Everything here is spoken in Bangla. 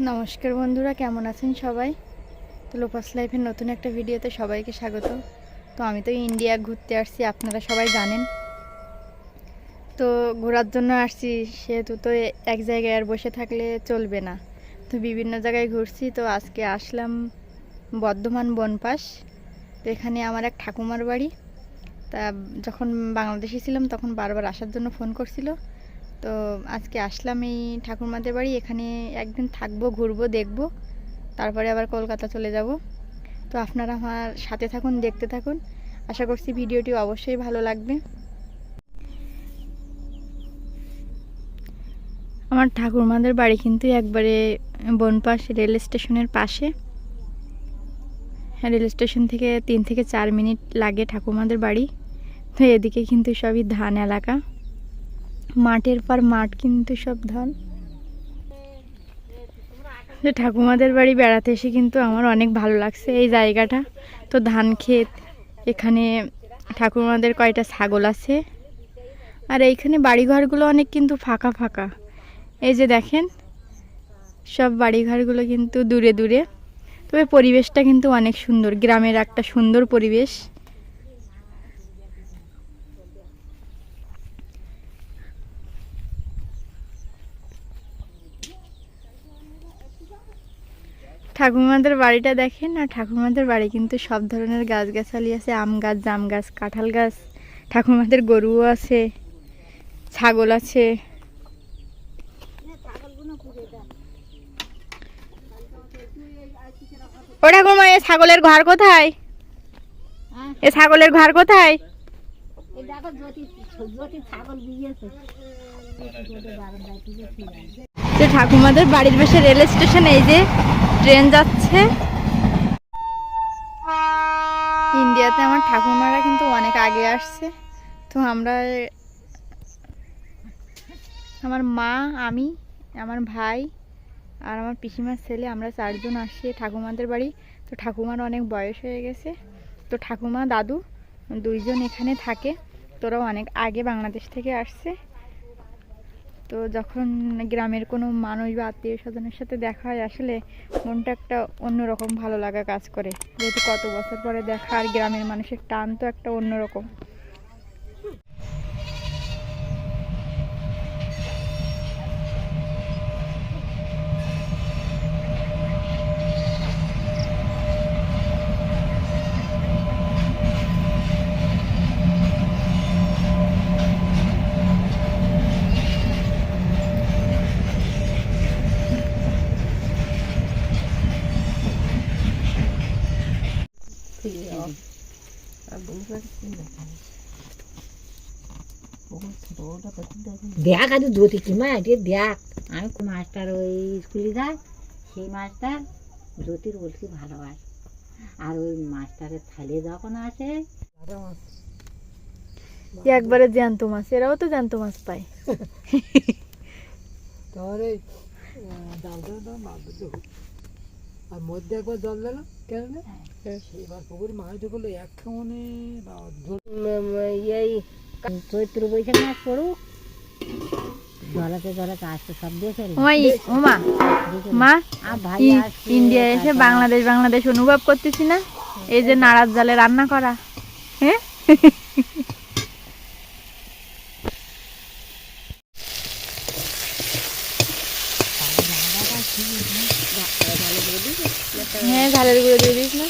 নমস্কার বন্ধুরা, কেমন আছেন সবাই? তো লোপাস লাইফের নতুন একটা ভিডিওতে সবাইকে স্বাগত। তো আমি তো ইন্ডিয়া ঘুরতে আসছি, আপনারা সবাই জানেন। তো ঘোরার জন্য আসছি, সেহেতু তো এক জায়গায় আর বসে থাকলে চলবে না। তো বিভিন্ন জায়গায় ঘুরছি। তো আজকে আসলাম বর্ধমান বনপাস। তো এখানে আমার এক ঠাকুমার বাড়ি। তা যখন বাংলাদেশে ছিলাম তখন বারবার আসার জন্য ফোন করছিল। তো আজকে আসলাম এই ঠাকুরমাদের বাড়ি। এখানে একদিন থাকবো, ঘুরবো, দেখবো, তারপরে আবার কলকাতা চলে যাব। তো আপনারা আমার সাথে থাকুন, দেখতে থাকুন। আশা করছি ভিডিওটি অবশ্যই ভালো লাগবে। আমার ঠাকুরমাদের বাড়ি কিন্তু একবারে বনপাস রেল স্টেশনের পাশে। রেল স্টেশন থেকে 3 থেকে 4 মিনিট লাগে ঠাকুরমাদের বাড়ি। তো এদিকে কিন্তু সবই ধান এলাকা, মাঠের পর মাঠ, কিন্তু সব ধান। ঠাকুমাদের বাড়ি বেড়াতে এসে কিন্তু আমার অনেক ভালো লাগছে এই জায়গাটা। তো ধান ক্ষেত, এখানে ঠাকুমাদের কয়টা ছাগল আছে। আর এইখানে বাড়িঘরগুলো অনেক কিন্তু ফাঁকা ফাঁকা। এই যে দেখেন, সব বাড়িঘরগুলো কিন্তু দূরে দূরে। তবে পরিবেশটা কিন্তু অনেক সুন্দর, গ্রামের একটা সুন্দর পরিবেশ। ঠাকুমাদের বাড়িটা দেখেন। আর ঠাকুমাদের বাড়ি কিন্তু সব ধরনের গাছগাছালি আছে, আম গাছ, জাম গাছ, কাঁঠাল গাছ। ঠাকুমাদের গরুও আছে, ছাগল আছে। ও ঠাকুমা, এ ছাগলের ঘর কোথায়? এ ছাগলের ঘর কোথায়? ঠাকুমাদের বাড়ির পাশে রেল স্টেশন, এই যে ট্রেন যাচ্ছে। ইন্ডিয়াতে আমার ঠাকুমারা কিন্তু অনেক আগে আসছে। তো আমরা, আমার মা, আমি, আমার ভাই আর আমার পিসিমার ছেলে, আমরা 4 জন আসছি ঠাকুমাদের বাড়ি। তো ঠাকুমার অনেক বয়স হয়ে গেছে। তো ঠাকুমা, দাদু 2 জন এখানে থাকে। তোরাও অনেক আগে বাংলাদেশ থেকে আসছে। তো যখন গ্রামের কোনো মানুষ বা আত্মীয় স্বজনের সাথে দেখা হয়, আসলে মনটা একটা অন্যরকম ভালো লাগা কাজ করে। যেহেতু কত বছর পরে দেখা, আর গ্রামের মানুষের টান তো একটা অন্যরকম। দেখ আজ ধুতি কি মা এটি দেখ। আমি মাস্টার ওই স্কুলে যাই, সেই মাস্টার জ্যোতির বলছি ভালোবাসে। আর ওই মাস্টারের থালে যখন আসে একবারে জ্যান্ত মাছ, এরাও তো জ্যান্ত মাছ পায়। তাহলে আর মধ্যে একবার জল দিল কেন, এবার পুকুর মাছ ঢুকলো এক কেমনে এই চৈত্র বৈশাখ মাস পড়ুক, জলাতে জলাতে আসতে সব দেখে মা, ভাই ইন্ডিয়া এসে বাংলাদেশ বাংলাদেশ অনুভব করতেছি না। এই যে নাড়ার জালে রান্না করা, হ্যাঁ। হ্যাঁ, ঝালের গুঁড়ো দিয়ে দিস না।